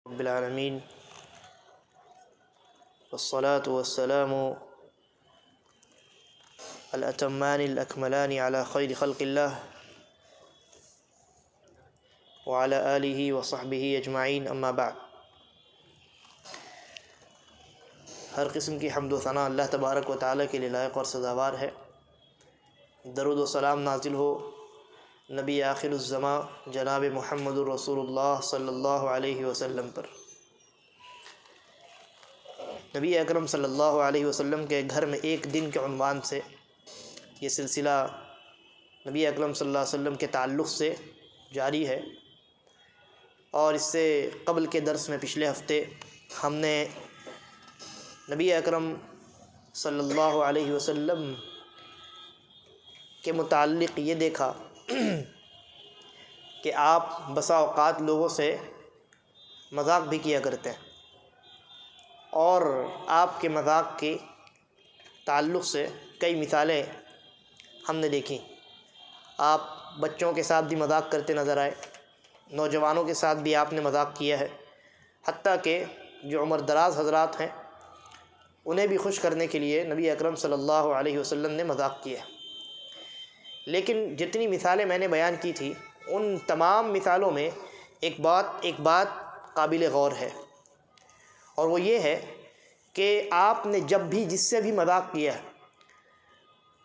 رب العالمین والصلاة والسلام الأتمان الأكملان على خير خلق الله وعلى آله وصحبه اجمعین اما بعد۔ ہر قسم کی حمد و ثنا اللہ تبارک و تعالیٰ کے لیے لائق اور سزاوار ہے۔ درود و سلام نازل ہو نبی آخر الزماں جناب محمد الرسول اللہ صلی اللہ علیہ وسلم پر۔ نبی اکرم صلی اللہ علیہ وسلم کے گھر میں ایک دن کے عنوان سے یہ سلسلہ نبی اکرم صلی اللہ علیہ وسلم کے تعلق سے جاری ہے، اور اس سے قبل کے درس میں پچھلے ہفتے ہم نے نبی اکرم صلی اللہ علیہ وسلم کے متعلق یہ دیکھا کہ آپ بسا اوقات لوگوں سے مذاق بھی کیا کرتے ہیں، اور آپ کے مذاق کے تعلق سے کئی مثالیں ہم نے دیکھیں۔ آپ بچوں کے ساتھ بھی مذاق کرتے نظر آئے، نوجوانوں کے ساتھ بھی آپ نے مذاق کیا ہے، حتیٰ کہ جو عمر دراز حضرات ہیں انہیں بھی خوش کرنے کے لیے نبی اکرم صلی اللہ علیہ وسلم نے مذاق کیا ہے۔ لیکن جتنی مثالیں میں نے بیان کی تھی ان تمام مثالوں میں ایک بات قابل غور ہے، اور وہ یہ ہے کہ آپ نے جب بھی جس سے بھی مذاق کیا ہے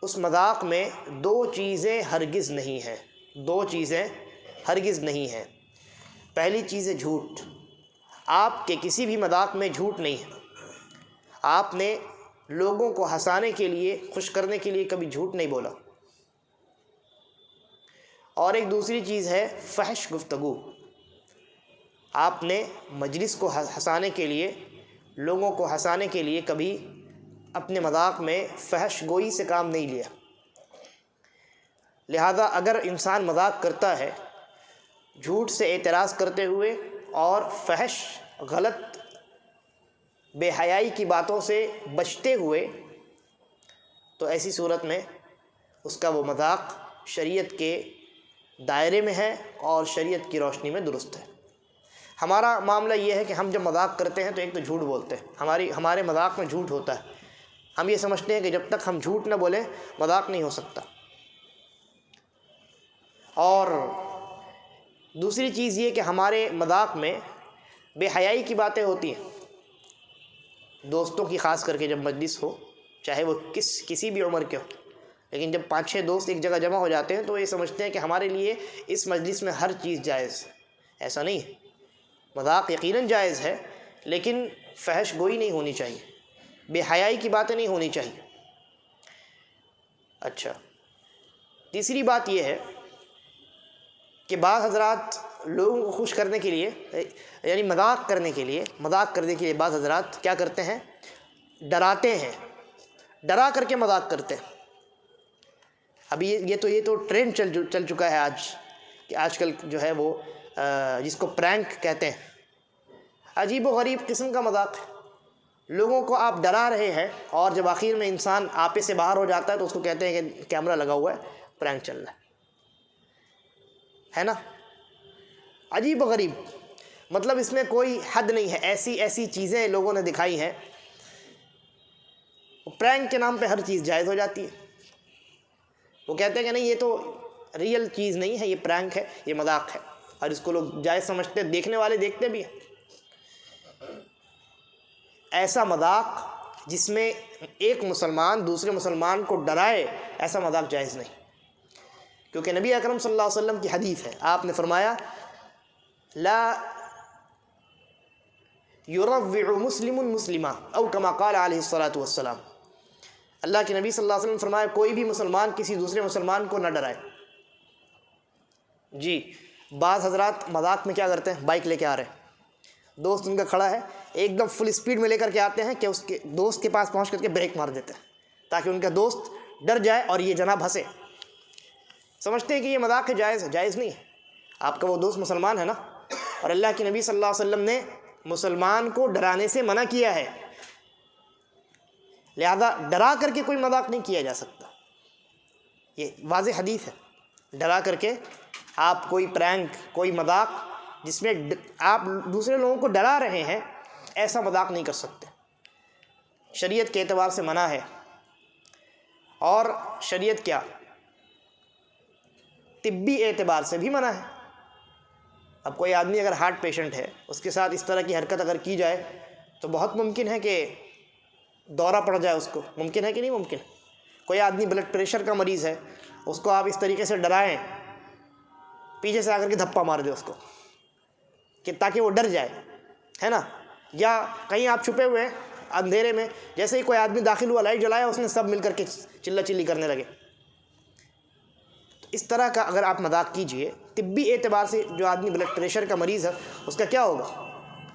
اس مذاق میں دو چیزیں ہرگز نہیں ہیں۔ پہلی چیز ہے جھوٹ۔ آپ کے کسی بھی مذاق میں جھوٹ نہیں ہے۔ آپ نے لوگوں کو ہنسانے کے لیے، خوش کرنے کے لیے کبھی جھوٹ نہیں بولا۔ اور ایک دوسری چیز ہے فحش گفتگو۔ آپ نے مجلس کو ہنسانے کے لیے، لوگوں کو ہنسانے کے لیے کبھی اپنے مذاق میں فحش گوئی سے کام نہیں لیا۔ لہذا اگر انسان مذاق کرتا ہے جھوٹ سے اعتراض کرتے ہوئے اور فحش، غلط، بے حیائی کی باتوں سے بچتے ہوئے، تو ایسی صورت میں اس کا وہ مذاق شریعت کے دائرے میں ہے اور شریعت کی روشنی میں درست ہے۔ ہمارا معاملہ یہ ہے کہ ہم جب مذاق کرتے ہیں تو ایک تو جھوٹ بولتے ہیں، ہمارے مذاق میں جھوٹ ہوتا ہے۔ ہم یہ سمجھتے ہیں کہ جب تک ہم جھوٹ نہ بولیں مذاق نہیں ہو سکتا۔ اور دوسری چیز یہ کہ ہمارے مذاق میں بے حیائی کی باتیں ہوتی ہیں، دوستوں کی خاص کر کے جب مجلس ہو، چاہے وہ کسی بھی عمر کے ہو، لیکن جب 5-6 دوست ایک جگہ جمع ہو جاتے ہیں تو یہ سمجھتے ہیں کہ ہمارے لیے اس مجلس میں ہر چیز جائز ہے۔ ایسا نہیں ہے۔ مذاق یقیناً جائز ہے، لیکن فحش گوئی نہیں ہونی چاہیے، بے حیائی کی باتیں نہیں ہونی چاہیے۔ اچھا، تیسری بات یہ ہے کہ بعض حضرات لوگوں کو خوش کرنے کے لیے، یعنی مذاق کرنے کے لیے بعض حضرات کیا کرتے ہیں؟ ڈراتے ہیں، ڈرا کر کے مذاق کرتے ہیں۔ ابھی یہ تو ٹرینڈ چل چکا ہے آج، کہ آج کل جو ہے وہ جس کو پرینک کہتے ہیں، عجیب و غریب قسم کا مذاق ہے۔ لوگوں کو آپ ڈرا رہے ہیں، اور جب آخر میں انسان آپے سے باہر ہو جاتا ہے تو اس کو کہتے ہیں کہ کیمرہ لگا ہوا ہے، پرینک چل رہا ہے نا؟ عجیب و غریب، مطلب اس میں کوئی حد نہیں ہے۔ ایسی چیزیں لوگوں نے دکھائی ہیں، پرینک کے نام پہ ہر چیز جائز ہو جاتی ہے۔ وہ کہتے ہیں کہ نہیں، یہ تو ریئل چیز نہیں ہے، یہ پرینک ہے، یہ مذاق ہے، اور اس کو لوگ جائز سمجھتے ہیں، دیکھنے والے دیکھتے بھی ہیں۔ ایسا مذاق جس میں ایک مسلمان دوسرے مسلمان کو ڈرائے، ایسا مذاق جائز نہیں، کیونکہ نبی اکرم صلی اللہ علیہ وسلم کی حدیث ہے، آپ نے فرمایا لا یروع مسلم مسلمہ او کما قال علیہ الصلاۃ والسلام۔ اللہ کے نبی صلی اللہ علیہ وسلم نے فرمایا کوئی بھی مسلمان کسی دوسرے مسلمان کو نہ ڈرائے۔ جی، بعض حضرات مذاق میں کیا کرتے ہیں؟ بائک لے کے آ رہے ہیں، دوست ان کا کھڑا ہے، ایک دم فل اسپیڈ میں لے کر کے آتے ہیں کہ اس کے دوست کے پاس پہنچ کر کے بریک مار دیتے ہیں تاکہ ان کا دوست ڈر جائے اور یہ جناب ہنسے۔ سمجھتے ہیں کہ یہ مذاق ہے، جائز نہیں ہے۔ آپ کا وہ دوست مسلمان ہے نا، اور اللہ کے نبی صلی اللہ علیہ وسلم نے مسلمان کو ڈرانے سے منع کیا ہے، لہذا ڈرا کر کے کوئی مذاق نہیں کیا جا سکتا۔ یہ واضح حدیث ہے۔ ڈرا کر کے آپ کوئی پرینک، کوئی مذاق جس میں آپ دوسرے لوگوں کو ڈرا رہے ہیں، ایسا مذاق نہیں کر سکتے۔ شریعت کے اعتبار سے منع ہے، اور شریعت کیا طبی اعتبار سے بھی منع ہے۔ اب کوئی آدمی اگر ہارٹ پیشنٹ ہے، اس کے ساتھ اس طرح کی حرکت اگر کی جائے تو بہت ممکن ہے کہ دورہ پڑ جائے اس کو، ممکن ہے کہ نہیں ممکن؟ کوئی آدمی بلڈ پریشر کا مریض ہے، اس کو آپ اس طریقے سے ڈرائیں، پیچھے سے آ کر کے دھپا مار دے اس کو کہ تاکہ وہ ڈر جائے، ہے نا؟ یا کہیں آپ چھپے ہوئے ہیں اندھیرے میں، جیسے ہی کوئی آدمی داخل ہوا، لائٹ جلایا، اس نے سب مل کر کے چلا چلی کرنے لگے۔ اس طرح کا اگر آپ مذاق کیجئے، طبی اعتبار سے جو آدمی بلڈ پریشر کا مریض ہے اس کا کیا ہوگا؟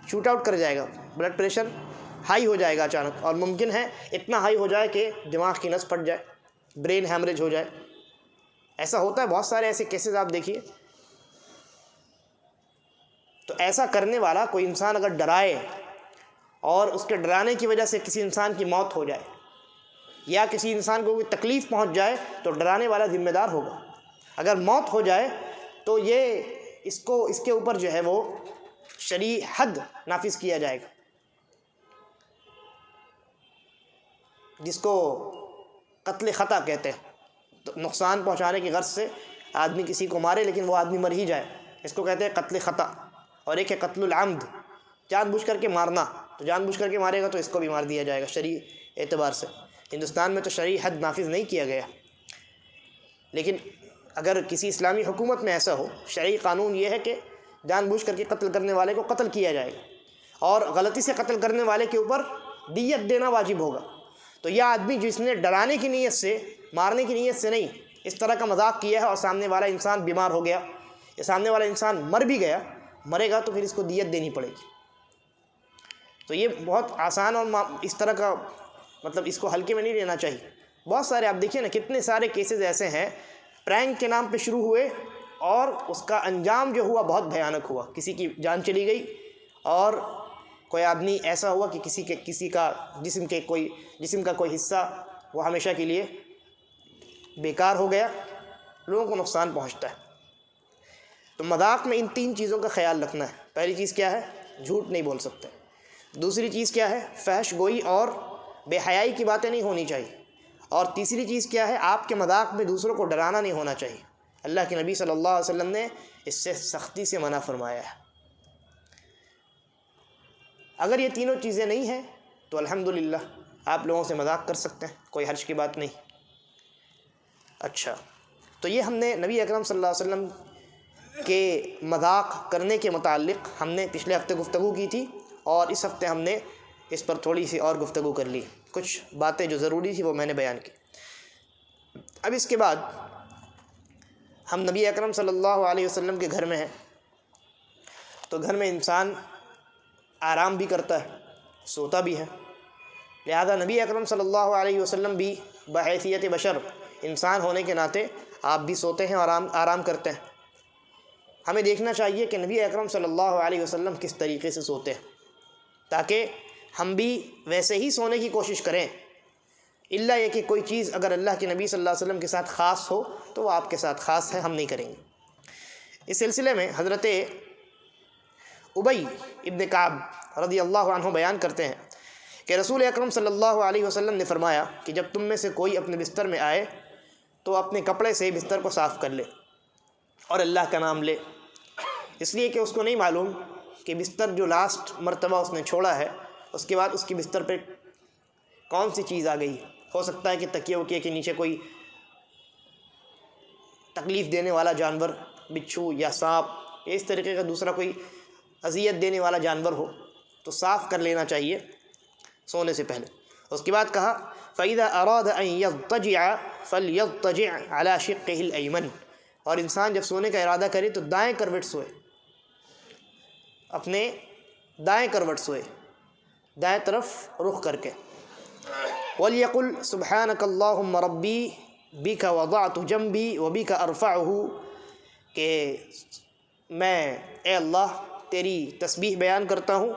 شوٹ آؤٹ کر جائے گا، بلڈ پریشر ہائی ہو جائے گا اچانک، اور ممکن ہے اتنا ہائی ہو جائے کہ دماغ کی نس پھٹ جائے، برین ہیمریج ہو جائے۔ ایسا ہوتا ہے، بہت سارے ایسے کیسز آپ دیکھیے۔ تو ایسا کرنے والا کوئی انسان اگر ڈرائے اور اس کے ڈرانے کی وجہ سے کسی انسان کی موت ہو جائے یا کسی انسان کو کوئی تکلیف پہنچ جائے تو ڈرانے والا ذمہ دار ہوگا۔ اگر موت ہو جائے تو یہ اس کے اوپر جو ہے وہ شرعی حد نافذ کیا جائے گا، جس کو قتل خطا کہتے ہیں۔ تو نقصان پہنچانے کی غرض سے آدمی کسی کو مارے لیکن وہ آدمی مر ہی جائے، اس کو کہتے ہیں قتل خطا۔ اور ایک ہے قتل العمد، جان بوجھ کر کے مارنا، تو جان بوجھ کر کے مارے گا تو اس کو بھی مار دیا جائے گا شرعی اعتبار سے۔ ہندوستان میں تو شرعی حد نافذ نہیں کیا گیا، لیکن اگر کسی اسلامی حکومت میں ایسا ہو، شرعی قانون یہ ہے کہ جان بوجھ کر کے قتل کرنے والے کو قتل کیا جائے گا، اور غلطی سے قتل کرنے والے کے اوپر دیت دینا واجب ہوگا۔ تو یہ آدمی جس نے ڈرانے کی نیت سے، مارنے کی نیت سے نہیں، اس طرح کا مذاق کیا ہے اور سامنے والا انسان بیمار ہو گیا یا سامنے والا انسان مر بھی گیا، مرے گا تو پھر اس کو دیت دینی پڑے گی۔ تو یہ بہت آسان، اور اس طرح کا مطلب اس کو ہلکے میں نہیں لینا چاہیے۔ بہت سارے آپ دیکھیے نا، کتنے سارے کیسز ایسے ہیں پرینک کے نام پہ شروع ہوئے اور اس کا انجام جو ہوا بہت بھیانک ہوا، کسی کی جان چلی گئی، اور کوئی آدمی ایسا ہوا کہ کسی کا جسم کا کوئی حصہ وہ ہمیشہ کے لیے بیکار ہو گیا، لوگوں کو نقصان پہنچتا ہے۔ تو مذاق میں ان 3 چیزوں کا خیال رکھنا ہے۔ پہلی چیز کیا ہے؟ جھوٹ نہیں بول سکتے۔ دوسری چیز کیا ہے؟ فحش گوئی اور بے حیائی کی باتیں نہیں ہونی چاہیے۔ اور تیسری چیز کیا ہے؟ آپ کے مذاق میں دوسروں کو ڈرانا نہیں ہونا چاہیے۔ اللہ کے نبی صلی اللہ علیہ وسلم نے اس سے سختی سے منع فرمایا ہے۔ اگر یہ تینوں چیزیں نہیں ہیں تو الحمدللہ آپ لوگوں سے مذاق کر سکتے ہیں، کوئی حرج کی بات نہیں۔ اچھا، تو یہ ہم نے نبی اکرم صلی اللہ علیہ وسلم کے مذاق کرنے کے متعلق ہم نے پچھلے ہفتے گفتگو کی تھی، اور اس ہفتے ہم نے اس پر تھوڑی سی اور گفتگو کر لی، کچھ باتیں جو ضروری تھی وہ میں نے بیان کی۔ اب اس کے بعد ہم نبی اکرم صلی اللہ علیہ وسلم کے گھر میں ہیں، تو گھر میں انسان آرام بھی کرتا ہے، سوتا بھی ہے، لہذا نبی اکرم صلی اللہ علیہ وسلم بھی بحیثیت بشر، انسان ہونے کے ناطے آپ بھی سوتے ہیں اور آرام کرتے ہیں۔ ہمیں دیکھنا چاہیے کہ نبی اکرم صلی اللہ علیہ وسلم کس طریقے سے سوتے ہیں، تاکہ ہم بھی ویسے ہی سونے کی کوشش کریں۔ الا یہ کہ کوئی چیز اگر اللہ کے نبی صلی اللہ علیہ وسلم کے ساتھ خاص ہو تو وہ آپ کے ساتھ خاص ہے، ہم نہیں کریں گے۔ اس سلسلے میں حضرت ابی ابن کعب رضی اللہ عنہ بیان کرتے ہیں کہ رسول اکرم صلی اللہ علیہ وسلم نے فرمایا کہ جب تم میں سے کوئی اپنے بستر میں آئے تو اپنے کپڑے سے بستر کو صاف کر لے اور اللہ کا نام لے، اس لیے کہ اس کو نہیں معلوم کہ بستر جو لاسٹ مرتبہ اس نے چھوڑا ہے اس کے بعد اس کی بستر پہ کون سی چیز آ گئی۔ ہو سکتا ہے کہ تکیے وکیے کے نیچے کوئی تکلیف دینے والا جانور، بچھو یا سانپ، اس طریقے کا دوسرا کوئی اذیت دینے والا جانور ہو، تو صاف کر لینا چاہیے سونے سے پہلے۔ اس کے بعد کہا فَإِذَا أَرَادَ أَن يَضْطَجِعَ فَلْيَضْطَجِعْ عَلَى شِقِّهِ الْأَيْمَنِ، اور انسان جب سونے کا ارادہ کرے تو دائیں کروٹ سوئے، اپنے دائیں کروٹ سوئے، دائیں طرف رخ کر کے۔ وَلْيَقُلْ سُبْحَانَكَ اللَّهُمَّ رَبِّي بِكَ وَضَعْتُ جَنْبِي وَبِكَ أَرْفَعُهُ، کہ میں اے اللہ تیری تسبیح بیان کرتا ہوں۔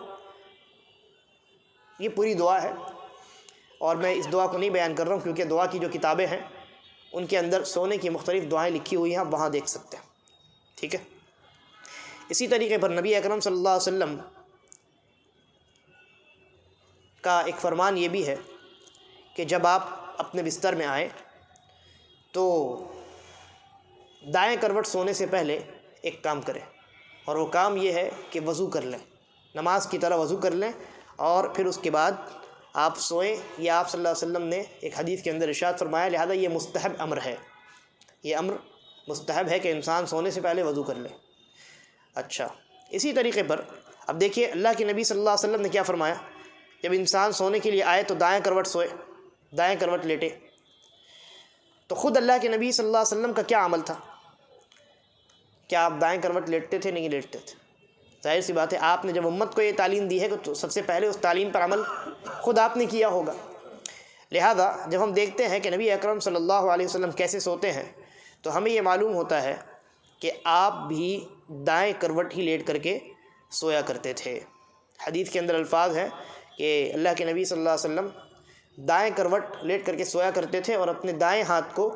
یہ پوری دعا ہے، اور میں اس دعا کو نہیں بیان کر رہا ہوں کیونکہ دعا کی جو کتابیں ہیں ان کے اندر سونے کی مختلف دعائیں لکھی ہوئی ہیں، آپ وہاں دیکھ سکتے ہیں، ٹھیک ہے۔ اسی طریقے پر نبی اکرم صلی اللہ علیہ وسلم کا ایک فرمان یہ بھی ہے کہ جب آپ اپنے بستر میں آئیں تو دائیں کروٹ سونے سے پہلے ایک کام کریں، اور وہ کام یہ ہے کہ وضو کر لیں، نماز کی طرح وضو کر لیں، اور پھر اس کے بعد آپ سوئیں۔ یہ آپ صلی اللہ علیہ وسلم نے ایک حدیث کے اندر ارشاد فرمایا، لہذا یہ مستحب امر ہے، یہ امر مستحب ہے کہ انسان سونے سے پہلے وضو کر لے۔ اچھا، اسی طریقے پر اب دیکھیے اللہ کے نبی صلی اللہ علیہ وسلم نے کیا فرمایا، جب انسان سونے کے لیے آئے تو دائیں کروٹ سوئے، دائیں کروٹ لیٹے۔ تو خود اللہ کے نبی صلی اللہ علیہ وسلم کا کیا عمل تھا؟ کیا آپ دائیں کروٹ لیٹتے تھے؟ نہیں لیٹتے تھے۔ ظاہر سی بات ہے، آپ نے جب امت کو یہ تعلیم دی ہے تو سب سے پہلے اس تعلیم پر عمل خود آپ نے کیا ہوگا۔ لہذا جب ہم دیکھتے ہیں کہ نبی اکرم صلی اللہ علیہ وسلم کیسے سوتے ہیں تو ہمیں یہ معلوم ہوتا ہے کہ آپ بھی دائیں کروٹ ہی لیٹ کر کے سویا کرتے تھے۔ حدیث کے اندر الفاظ ہیں کہ اللہ کے نبی صلی اللہ علیہ وسلم دائیں کروٹ لیٹ کر کے سویا کرتے تھے اور اپنے دائیں ہاتھ کو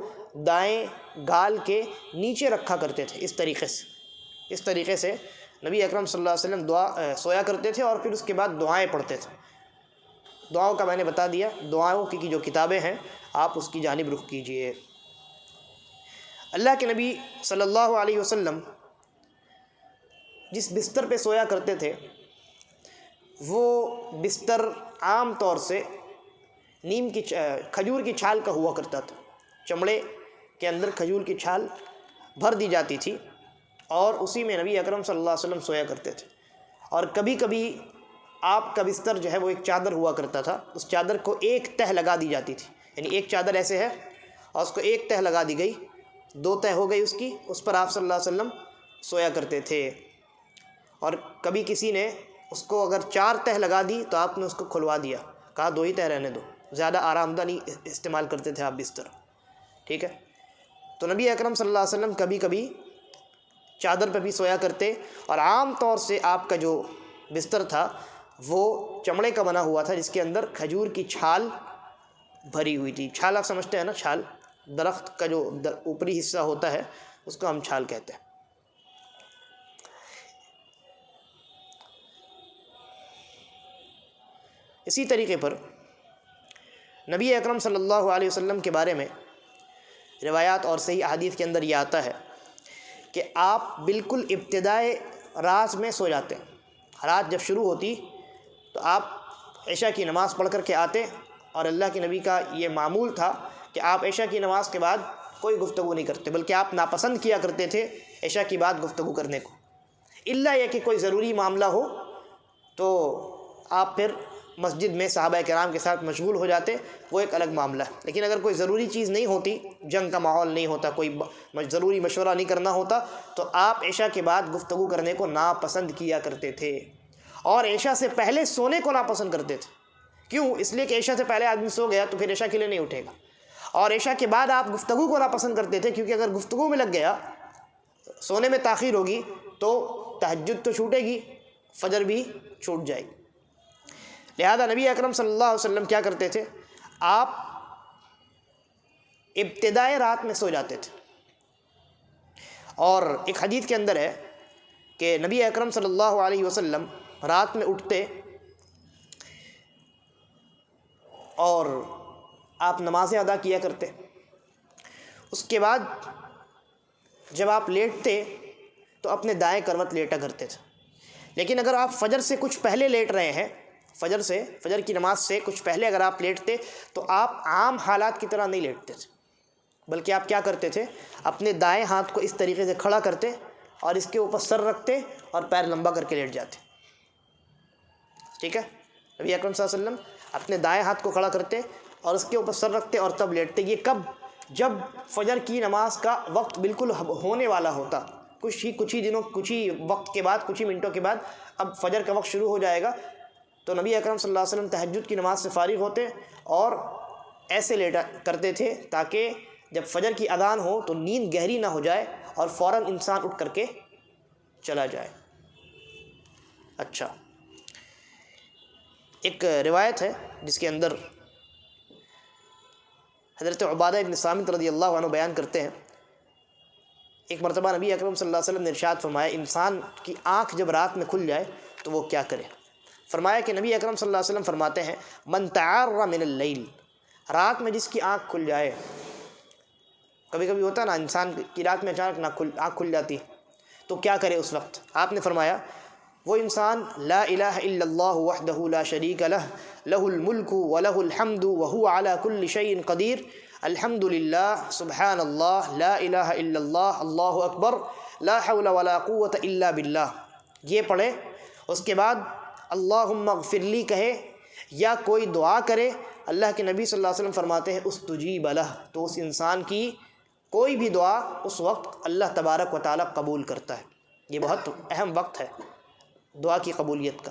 دائیں گال کے نیچے رکھا کرتے تھے۔ اس طریقے سے نبی اکرم صلی اللہ علیہ وسلم سویا کرتے تھے، اور پھر اس کے بعد دعائیں پڑھتے تھے۔ دعاؤں کا میں نے بتا دیا، دعاؤں کی جو کتابیں ہیں آپ اس کی جانب رخ کیجئے۔ اللہ کے نبی صلی اللہ علیہ وسلم جس بستر پہ سویا کرتے تھے وہ بستر عام طور سے کھجور کی چھال کا ہوا کرتا تھا۔ چمڑے کے اندر کھجور کی چھال بھر دی جاتی تھی اور اسی میں نبی اکرم صلی اللہ علیہ وسلم سویا کرتے تھے۔ اور کبھی کبھی آپ کا بستر جو ہے وہ ایک چادر ہوا کرتا تھا، اس چادر کو ایک تہہ لگا دی جاتی تھی، یعنی ایک چادر ایسے ہے اور اس کو ایک تہہ لگا دی گئی، 2 تہہ ہو گئی اس کی، اس پر آپ صلی اللہ علیہ وسلم سویا کرتے تھے۔ اور کبھی کسی نے اس کو اگر 4 تہہ لگا دی تو آپ نے اس کو کھلوا دیا، کہا 2 ہی تہہ رہنے دو، زیادہ آرام دہ نہیں استعمال کرتے تھے آپ بستر، ٹھیک ہے۔ تو نبی اکرم صلی اللہ علیہ وسلم کبھی کبھی چادر پہ بھی سویا کرتے، اور عام طور سے آپ کا جو بستر تھا وہ چمڑے کا بنا ہوا تھا جس کے اندر کھجور کی چھال بھری ہوئی تھی۔ چھال آپ سمجھتے ہیں نا، چھال درخت کا جو اوپری حصہ ہوتا ہے اس کو ہم چھال کہتے ہیں۔ اسی طریقے پر نبی اکرم صلی اللہ علیہ وسلم کے بارے میں روایات اور صحیح احادیث کے اندر یہ آتا ہے کہ آپ بالکل ابتدائے رات میں سو جاتے ہیں۔ رات جب شروع ہوتی تو آپ عشاء کی نماز پڑھ کر کے آتے، اور اللہ کے نبی کا یہ معمول تھا کہ آپ عشاء کی نماز کے بعد کوئی گفتگو نہیں کرتے، بلکہ آپ ناپسند کیا کرتے تھے عشاء کی بعد گفتگو کرنے کو، الا یہ کہ کوئی ضروری معاملہ ہو تو آپ پھر مسجد میں صحابہ کرام کے ساتھ مشغول ہو جاتے، وہ ایک الگ معاملہ ہے۔ لیکن اگر کوئی ضروری چیز نہیں ہوتی، جنگ کا ماحول نہیں ہوتا، کوئی ضروری مشورہ نہیں کرنا ہوتا، تو آپ عشاء کے بعد گفتگو کرنے کو ناپسند کیا کرتے تھے، اور عشاء سے پہلے سونے کو ناپسند کرتے تھے۔ کیوں؟ اس لیے کہ عشاء سے پہلے آدمی سو گیا تو پھر عشاء کے لیے نہیں اٹھے گا، اور عشاء کے بعد آپ گفتگو کو ناپسند کرتے تھے، کیونکہ اگر گفتگو میں لگ گیا، سونے میں تاخیر ہوگی تو تہجد تو چھوٹے گی، فجر بھی چھوٹ جائے گی۔ لہذا نبی اکرم صلی اللہ علیہ وسلم کیا کرتے تھے، آپ ابتدائے رات میں سو جاتے تھے۔ اور ایک حدیث کے اندر ہے کہ نبی اکرم صلی اللہ علیہ وسلم رات میں اٹھتے اور آپ نمازیں ادا کیا کرتے، اس کے بعد جب آپ لیٹتے تو اپنے دائیں کروٹ لیٹا کرتے تھے۔ لیکن اگر آپ فجر سے کچھ پہلے لیٹ رہے ہیں، فجر کی نماز سے کچھ پہلے اگر آپ لیٹتے تو آپ عام حالات کی طرح نہیں لیٹتے تھے، بلکہ آپ کیا کرتے تھے، اپنے دائیں ہاتھ کو اس طریقے سے کھڑا کرتے اور اس کے اوپر سر رکھتے اور پیر لمبا کر کے لیٹ جاتے، ٹھیک ہے۔ نبی اکرم صلی اللہ علیہ وسلم اپنے دائیں ہاتھ کو کھڑا کرتے اور اس کے اوپر سر رکھتے اور تب لیٹتے۔ یہ کب؟ جب فجر کی نماز کا وقت بالکل ہونے والا ہوتا، کچھ ہی وقت کے بعد، کچھ ہی منٹوں کے بعد اب فجر کا وقت شروع ہو جائے گا، تو نبی اکرم صلی اللہ علیہ وسلم تہجد کی نماز سے فارغ ہوتے اور ایسے لیٹا کرتے تھے تاکہ جب فجر کی اذان ہو تو نیند گہری نہ ہو جائے اور فوراً انسان اٹھ کر کے چلا جائے۔ اچھا، ایک روایت ہے جس کے اندر حضرت عبادہ بن صامت رضی اللہ عنہ بیان کرتے ہیں ایک مرتبہ نبی اکرم صلی اللہ علیہ وسلم نے ارشاد فرمایا انسان کی آنکھ جب رات میں کھل جائے تو وہ کیا کرے؟ فرمایا کہ نبی اکرم صلی اللہ علیہ وسلم فرماتے ہیں من تعار من اللیل، رات میں جس کی آنکھ کھل جائے، کبھی کبھی ہوتا ہے نا انسان کی رات میں اچانک آنکھ کھل جاتی ہے، تو کیا کرے اس وقت؟ آپ نے فرمایا وہ انسان لا الہ الا اللہ وحدہ لا شریک لہ لہ الملک ولہ الحمد وہو علی کل شیء قدیر الحمد للہ سبحان اللہ لا الہ الا اللہ اللہ اکبر لا حول ولا قوة الا باللہ، یہ پڑھے۔ اس کے بعد اللہم اغفر لی کہے یا کوئی دعا کرے، اللہ کے نبی صلی اللہ علیہ وسلم فرماتے ہیں استجیب لہ، تو اس انسان کی کوئی بھی دعا اس وقت اللہ تبارک و تعالیٰ قبول کرتا ہے۔ یہ بہت اہم وقت ہے دعا کی قبولیت کا۔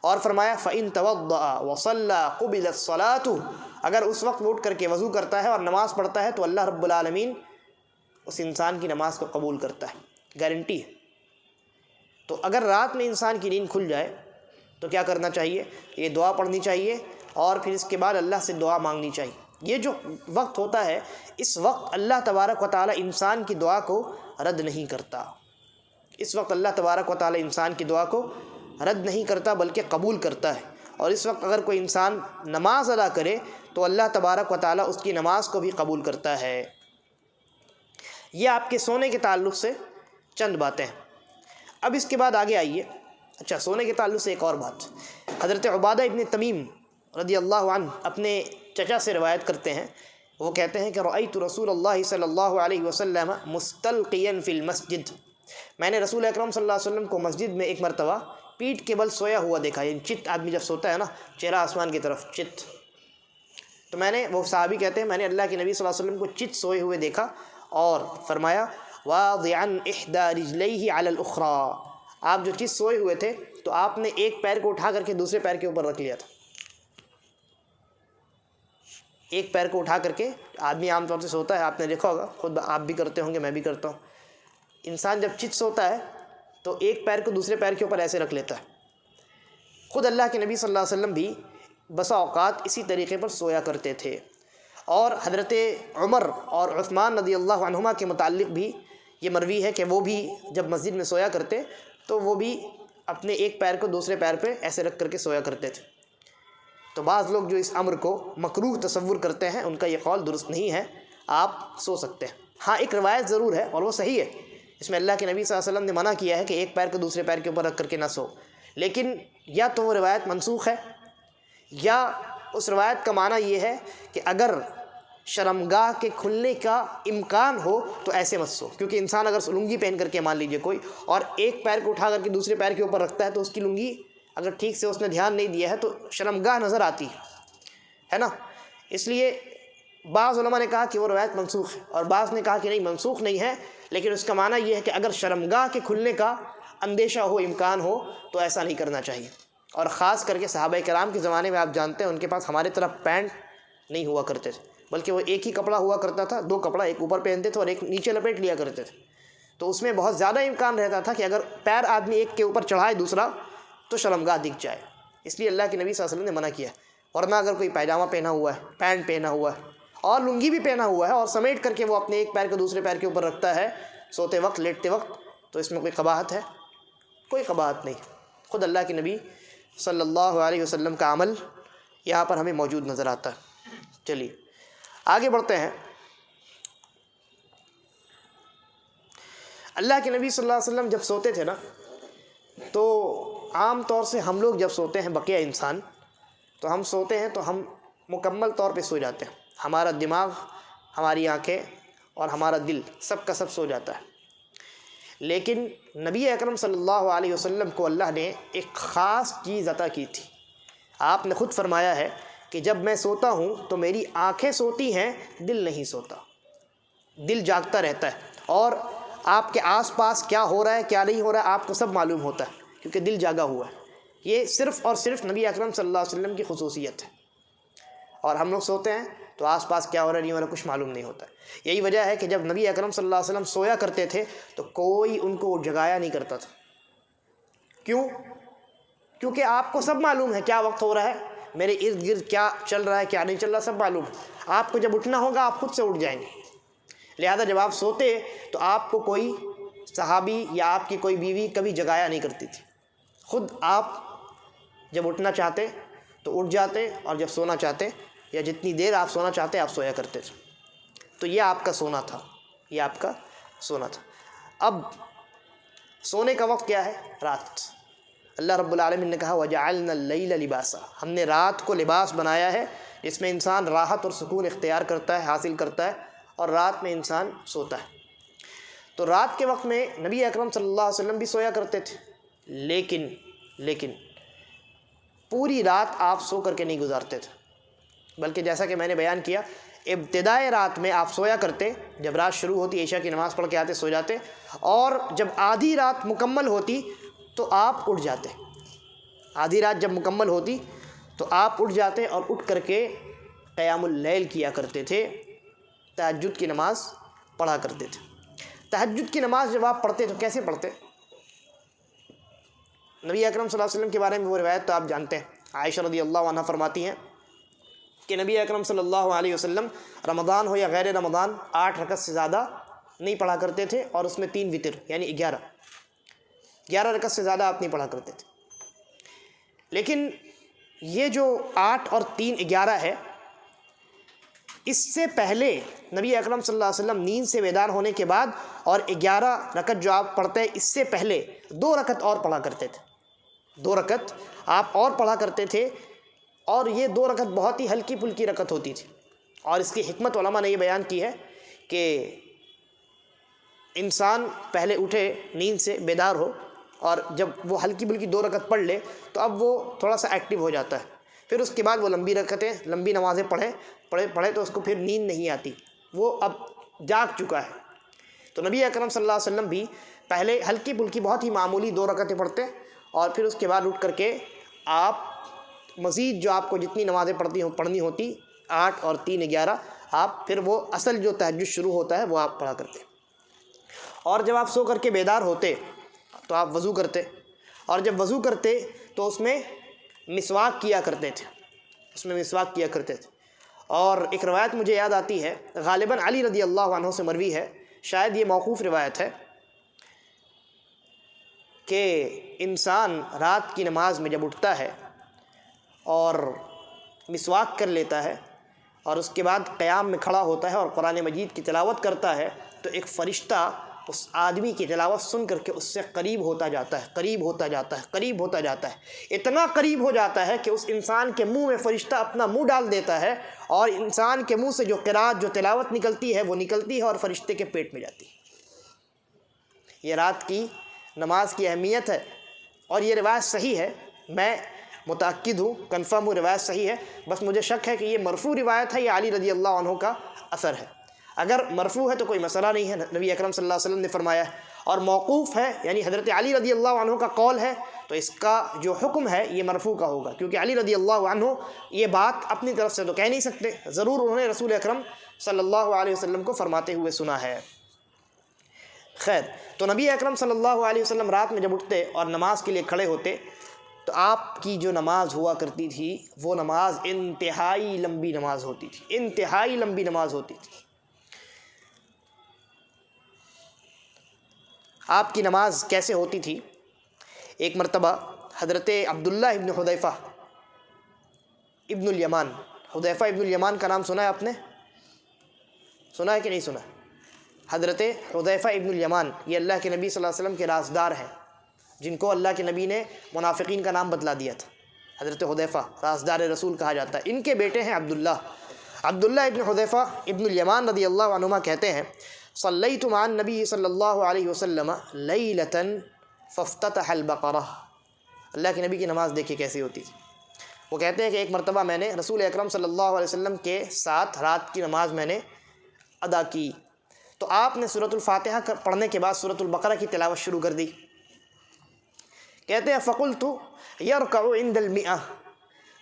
اور فرمایا فَإِن تَوَضَّأَ وَصَلَّى قُبِلَتْ صَلَاتُهُ، اگر اس وقت اٹھ کر کے وضو کرتا ہے اور نماز پڑھتا ہے تو اللہ رب العالمین اس انسان کی نماز کو قبول کرتا ہے، گارنٹی ہے۔ تو اگر رات میں انسان کی نیند کھل جائے تو کیا کرنا چاہیے؟ یہ دعا پڑھنی چاہیے اور پھر اس کے بعد اللہ سے دعا مانگنی چاہیے۔ یہ جو وقت ہوتا ہے اس وقت اللہ تبارک و تعالیٰ انسان کی دعا کو رد نہیں کرتا، اس وقت اللہ تبارک و تعالیٰ انسان کی دعا کو رد نہیں کرتا بلکہ قبول کرتا ہے۔ اور اس وقت اگر کوئی انسان نماز ادا کرے تو اللہ تبارک و تعالیٰ اس کی نماز کو بھی قبول کرتا ہے۔ یہ آپ کے سونے کے تعلق سے چند باتیں ہیں۔ اب اس کے بعد آگے آئیے، اچھا سونے کے تعلق سے ایک اور بات، حضرت عبادہ ابن تمیم رضی اللہ عنہ اپنے چچا سے روایت کرتے ہیں، وہ کہتے ہیں کہ رأیت رسول اللہ صلی اللہ علیہ وسلم مستلقیا فی المسجد، میں نے رسول اکرم صلی اللہ علیہ وسلم کو مسجد میں ایک مرتبہ پیٹھ کے بل سویا ہوا دیکھا، یعنی چت آدمی جب سوتا ہے نا چہرہ آسمان کی طرف چت، تو میں نے، وہ صحابی کہتے ہیں میں نے اللہ کے نبی صلی اللہ علیہ وسلم کو چت سوئے ہوئے دیکھا اور فرمایا واضعا احدى رجلیہ علی الاخری، آپ جو چت سوئے ہوئے تھے تو آپ نے ایک پیر کو اٹھا کر کے دوسرے پیر کے اوپر رکھ لیا تھا، ایک پیر کو اٹھا کر کے، آدمی عام طور سے سوتا ہے، آپ نے دیکھا ہوگا، خود آپ بھی کرتے ہوں گے، میں بھی کرتا ہوں، انسان جب چت سوتا ہے تو ایک پیر کو دوسرے پیر کے اوپر ایسے رکھ لیتا ہے۔ خود اللہ کے نبی صلی اللہ علیہ وسلم بھی بسا اوقات اسی طریقے پر سویا کرتے تھے۔ اور حضرت عمر اور عثمان رضی اللہ عنہما کے متعلق بھی یہ مروی ہے کہ وہ بھی جب مسجد میں سویا کرتے تو وہ بھی اپنے ایک پیر کو دوسرے پیر پہ ایسے رکھ کر کے سویا کرتے تھے۔ تو بعض لوگ جو اس امر کو مکروہ تصور کرتے ہیں ان کا یہ قول درست نہیں ہے، آپ سو سکتے ہیں۔ ہاں ایک روایت ضرور ہے اور وہ صحیح ہے، اس میں اللہ کے نبی صلی اللہ علیہ وسلم نے منع کیا ہے کہ ایک پیر کو دوسرے پیر کے اوپر رکھ کر کے نہ سو، لیکن یا تو وہ روایت منسوخ ہے یا اس روایت کا معنی یہ ہے کہ اگر شرمگاہ کے کھلنے کا امکان ہو تو ایسے مت سو، کیونکہ انسان اگر لنگی پہن کر کے مان لیجئے کوئی اور ایک پیر کو اٹھا کر کے دوسرے پیر کے اوپر رکھتا ہے تو اس کی لنگی اگر ٹھیک سے اس نے دھیان نہیں دیا ہے تو شرمگاہ نظر آتی ہے نا۔ اس لیے بعض علماء نے کہا کہ وہ روایت منسوخ ہے اور بعض نے کہا کہ نہیں منسوخ نہیں ہے، لیکن اس کا معنی یہ ہے کہ اگر شرمگاہ کے کھلنے کا اندیشہ ہو، امکان ہو تو ایسا نہیں کرنا چاہیے۔ اور خاص کر کے صحابہ کرام کے زمانے میں آپ جانتے ہیں ان کے پاس ہمارے طرح پینٹ نہیں ہوا کرتے تھے، بلکہ وہ ایک ہی کپڑا ہوا کرتا تھا، دو کپڑا، ایک اوپر پہنتے تھے اور ایک نیچے لپیٹ لیا کرتے تھے، تو اس میں بہت زیادہ امکان رہتا تھا کہ اگر پیر آدمی ایک کے اوپر چڑھائے دوسرا تو شرمگاہ دکھ جائے، اس لیے اللہ کے نبی صلی اللہ علیہ وسلم نے منع کیا ہے۔ ورنہ اگر کوئی پائجامہ پہنا ہوا ہے، پینٹ پہنا ہوا ہے اور لنگی بھی پہنا ہوا ہے اور سمیٹ کر کے وہ اپنے ایک پیر کو دوسرے پیر کے اوپر رکھتا ہے سوتے وقت، لیٹتے وقت، تو اس میں کوئی قباحت ہے؟ کوئی قباحت نہیں۔ خود اللہ کے نبی صلی اللہ علیہ وسلم کا عمل یہاں پر ہمیں موجود نظر آتا ہے۔ چلیے آگے بڑھتے ہیں۔ اللہ کے نبی صلی اللہ علیہ وسلم جب سوتے تھے نا تو عام طور سے ہم لوگ جب سوتے ہیں، بقیہ انسان، تو ہم سوتے ہیں تو ہم مکمل طور پہ سو جاتے ہیں، ہمارا دماغ، ہماری آنکھیں اور ہمارا دل سب کا سب سو جاتا ہے۔ لیکن نبی اکرم صلی اللہ علیہ وسلم کو اللہ نے ایک خاص چیز عطا کی تھی۔ آپ نے خود فرمایا ہے کہ جب میں سوتا ہوں تو میری آنکھیں سوتی ہیں، دل نہیں سوتا، دل جاگتا رہتا ہے اور آپ کے آس پاس کیا ہو رہا ہے کیا نہیں ہو رہا ہے آپ کو سب معلوم ہوتا ہے، کیونکہ دل جاگا ہوا ہے۔ یہ صرف اور صرف نبی اکرم صلی اللہ علیہ وسلم کی خصوصیت ہے، اور ہم لوگ سوتے ہیں تو آس پاس کیا ہو رہا ہے نہیں ہو رہا کچھ معلوم نہیں ہوتا ہے۔ یہی وجہ ہے کہ جب نبی اکرم صلی اللہ علیہ وسلم سویا کرتے تھے تو کوئی ان کو جگایا نہیں کرتا تھا۔ کیوں؟ کیونکہ آپ کو سب معلوم ہے کیا وقت ہو رہا ہے، میرے ارد گرد کیا چل رہا ہے کیا نہیں چل رہا، سب معلوم ہے۔ آپ کو جب اٹھنا ہوگا آپ خود سے اٹھ جائیں گے، لہذا جب آپ سوتے تو آپ کو کوئی صحابی یا آپ کی کوئی بیوی کبھی جگایا نہیں کرتی تھی، خود آپ جب اٹھنا چاہتے تو اٹھ جاتے، اور جب سونا چاہتے یا جتنی دیر آپ سونا چاہتے آپ سویا کرتے تھے۔ تو یہ آپ کا سونا تھا، یہ آپ کا سونا تھا۔ اب سونے کا وقت کیا ہے؟ رات۔ اللہ رب العالمین نے کہا وَجَعَلْنَا اللَّيْلَ لِبَاسًا، ہم نے رات کو لباس بنایا ہے، جس میں انسان راحت اور سکون اختیار کرتا ہے، حاصل کرتا ہے، اور رات میں انسان سوتا ہے۔ تو رات کے وقت میں نبی اکرم صلی اللہ علیہ وسلم بھی سویا کرتے تھے، لیکن پوری رات آپ سو کر کے نہیں گزارتے تھے، بلکہ جیسا کہ میں نے بیان کیا، ابتدائے رات میں آپ سویا کرتے، جب رات شروع ہوتی عشاء کی نماز پڑھ کے آتے سو جاتے، اور جب آدھی رات مکمل ہوتی تو آپ اٹھ جاتے۔ آدھی رات جب مکمل ہوتی تو آپ اٹھ جاتے اور اٹھ کر کے قیام اللیل کیا کرتے تھے، تہجد کی نماز پڑھا کرتے تھے۔ تہجد کی نماز جب آپ پڑھتے تو کیسے پڑھتے؟ نبی اکرم صلی اللہ علیہ وسلم کے بارے میں وہ روایت تو آپ جانتے ہیں، عائشہ رضی اللہ عنہ فرماتی ہیں کہ نبی اکرم صلی اللہ علیہ وسلم رمضان ہو یا غیر رمضان 8 رکعت سے زیادہ نہیں پڑھا کرتے تھے، اور اس میں 3 وتر یعنی 11 رکعت سے زیادہ آپ نہیں پڑھا کرتے تھے۔ لیکن یہ جو 8 اور 3 11 ہے، اس سے پہلے نبی اکرم صلی اللہ علیہ وسلم نیند سے بیدار ہونے کے بعد اور 11 رکعت جو آپ پڑھتے ہیں، اس سے پہلے 2 رکعت اور پڑھا کرتے تھے، 2 رکعت آپ اور پڑھا کرتے تھے، اور یہ 2 رکعت بہت ہی ہلکی پھلکی رکعت ہوتی تھی۔ اور اس کی حکمت علماء نے یہ بیان کی ہے کہ انسان پہلے اٹھے نیند سے بیدار ہو، اور جب وہ ہلکی پھلکی 2 رکعت پڑھ لے تو اب وہ تھوڑا سا ایکٹیو ہو جاتا ہے، پھر اس کے بعد وہ لمبی نمازیں پڑھے تو اس کو پھر نیند نہیں آتی، وہ اب جاگ چکا ہے۔ تو نبی اکرم صلی اللہ علیہ وسلم بھی پہلے ہلکی پھلکی بہت ہی معمولی 2 رکعتیں پڑھتے، اور پھر اس کے بعد اٹھ کر کے آپ مزید جو آپ کو جتنی نمازیں پڑھنی ہوتی 8 اور 3 11، آپ پھر وہ اصل جو تہجد شروع ہوتا ہے وہ آپ پڑھا کرتے۔ اور جب آپ سو کر کے بیدار ہوتے تو آپ وضو کرتے، اور جب وضو کرتے تو اس میں مسواک کیا کرتے تھے، اور ایک روایت مجھے یاد آتی ہے، غالباً علی رضی اللہ عنہ سے مروی ہے، شاید یہ موقوف روایت ہے، کہ انسان رات کی نماز میں جب اٹھتا ہے اور مسواک کر لیتا ہے اور اس کے بعد قیام میں کھڑا ہوتا ہے اور قرآن مجید کی تلاوت کرتا ہے، تو ایک فرشتہ اس آدمی کی تلاوت سن کر کے اس سے قریب ہوتا جاتا ہے، اتنا قریب ہو جاتا ہے کہ اس انسان کے منہ میں فرشتہ اپنا منہ ڈال دیتا ہے، اور انسان کے منہ سے جو قرات جو تلاوت نکلتی ہے وہ نکلتی ہے اور فرشتے کے پیٹ میں جاتی ہے۔ یہ رات کی نماز کی اہمیت ہے، اور یہ روایت صحیح ہے، میں متأکد ہوں، کنفرم ہوں روایت صحیح ہے، بس مجھے شک ہے کہ یہ مرفوع روایت ہے یا علی رضی اللہ عنہ کا اثر ہے۔ اگر مرفوع ہے تو کوئی مسئلہ نہیں ہے، نبی اکرم صلی اللہ علیہ وسلم نے فرمایا ہے، اور موقوف ہے یعنی حضرت علی رضی اللہ عنہ کا قول ہے، تو اس کا جو حکم ہے یہ مرفوع کا ہوگا، کیونکہ علی رضی اللہ عنہ یہ بات اپنی طرف سے تو کہہ نہیں سکتے، ضرور انہوں نے رسول اکرم صلی اللہ علیہ وسلم کو فرماتے ہوئے سنا ہے۔ خیر، تو نبی اکرم صلی اللہ علیہ وسلم رات میں جب اٹھتے اور نماز کے لیے کھڑے ہوتے تو آپ کی جو نماز ہوا کرتی تھی وہ نماز انتہائی لمبی نماز ہوتی تھی، آپ کی نماز کیسے ہوتی تھی؟ ایک مرتبہ حضرت عبداللہ ابن حذیفہ ابن الیمان، حذیفہ ابن الیمان کا نام سنا ہے آپ نے؟ سنا ہے کہ نہیں سنا؟ حضرت حذیفہ ابن الیمان یہ اللہ کے نبی صلی اللہ علیہ وسلم کے رازدار ہیں، جن کو اللہ کے نبی نے منافقین کا نام بدلا دیا تھا۔ حضرت حذیفہ رازدار رسول کہا جاتا ہے، ان کے بیٹے ہیں عبداللہ ابن حذیفہ ابن الیمان رضی اللہ عنہما کہتے ہیں، صلیت مع النبی صلی اللہ علیہ وسلم لیلۃ فافتتح البقرہ، اللہ کے نبی کی نماز دیکھیں کیسی ہوتی تھی۔ وہ کہتے ہیں کہ ایک مرتبہ میں نے رسول اکرم صلی اللہ علیہ وسلم کے ساتھ رات کی نماز میں نے ادا کی، تو آپ نے سورۃ الفاتحہ پڑھنے کے بعد سورۃ البقرہ کی تلاوت شروع کر دی۔ کہتے ہیں فقلت یرکع عند المئہ،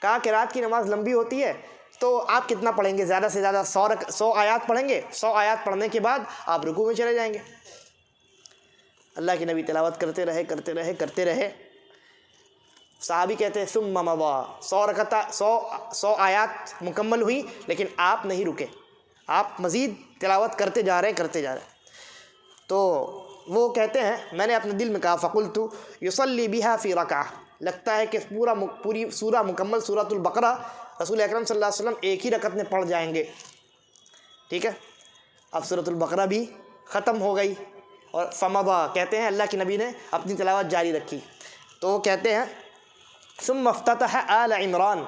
کہا کہ رات کی نماز لمبی ہوتی ہے تو آپ کتنا پڑھیں گے؟ زیادہ سے زیادہ 100 آیات پڑھیں گے، 100 آیات پڑھنے کے بعد آپ رکوع میں چلے جائیں گے۔ اللہ کے نبی تلاوت کرتے رہے، صحابی کہتے ہیں ثم مضى، 100 آیات مکمل ہوئی لیکن آپ نہیں رکے، آپ مزید تلاوت کرتے جا رہے ہیں. تو وہ کہتے ہیں میں نے اپنے دل میں کہا فقلت یصلی بہا فی رکعہ، لگتا ہے کہ پوری سورہ مکمل سورۃ البقرہ رسول اکرم صلی اللہ علیہ وسلم ایک ہی رکعت میں پڑھ جائیں گے. ٹھیک ہے، اب سورۃ البقرہ بھی ختم ہو گئی اور فمضا، کہتے ہیں اللہ کے نبی نے اپنی تلاوت جاری رکھی. تو وہ کہتے ہیں ثم افتتح آل عمران،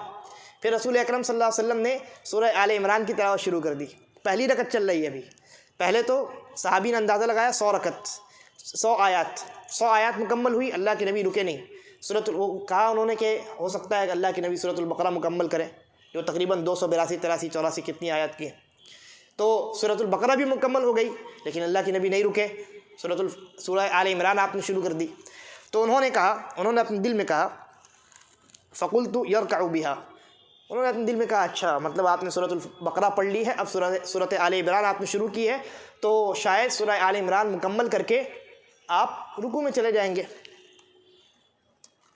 پھر رسول اکرم صلی اللہ علیہ وسلم نے سورہ آل عمران کی تلاوت شروع کر دی. پہلی رکعت چل رہی ہے ابھی، پہلے تو صحابی نے اندازہ لگایا 100 رکعت، 100 آیات مکمل ہوئی، اللہ کے نبی رکے نہیں. وہ کہا انہوں نے کہ ہو سکتا ہے کہ اللہ کے نبی سورۃ البقرہ مکمل کریں، جو تقریباً 282 83 84 کتنی آیات کی ہیں. تو سورۃ البقرہ بھی مکمل ہو گئی لیکن اللہ کے نبی نہیں رکے، سورہ آل عمران آپ نے شروع کر دی. تو انہوں نے اپنے دل میں کہا فقلت یرکع بہا، انہوں نے اپنے دل میں کہا اچھا مطلب آپ نے سورۃ البقرہ پڑھ لی ہے، اب سورۃ آل عمران آپ نے شروع کی ہے، تو شاید سورہ آل عمران مکمل کر کے آپ رکوع میں چلے جائیں گے.